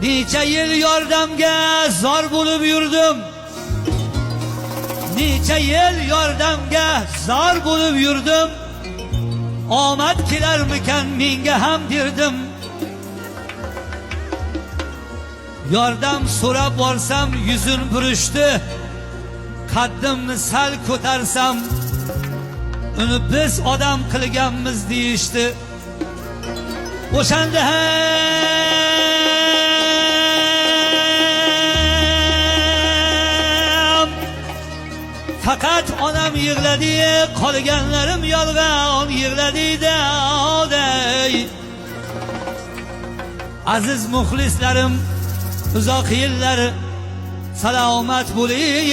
Necha yil yordamga zor bo'lib yurdim. Necha yil yordamga zor bo'lib yurdim. Omad kelarmikan menga ham derdim. Yordam so'rab borsam yuzun burishdi. Qaddimni sal ko'tarsam uni biz odam qilganmiz deyishdi. O'shanda ham faqat onam yig'ladi, qolganlarim yolg'on yig'ladi-da. Aziz muxlislarim, uzoq yillar salomat bo'ling.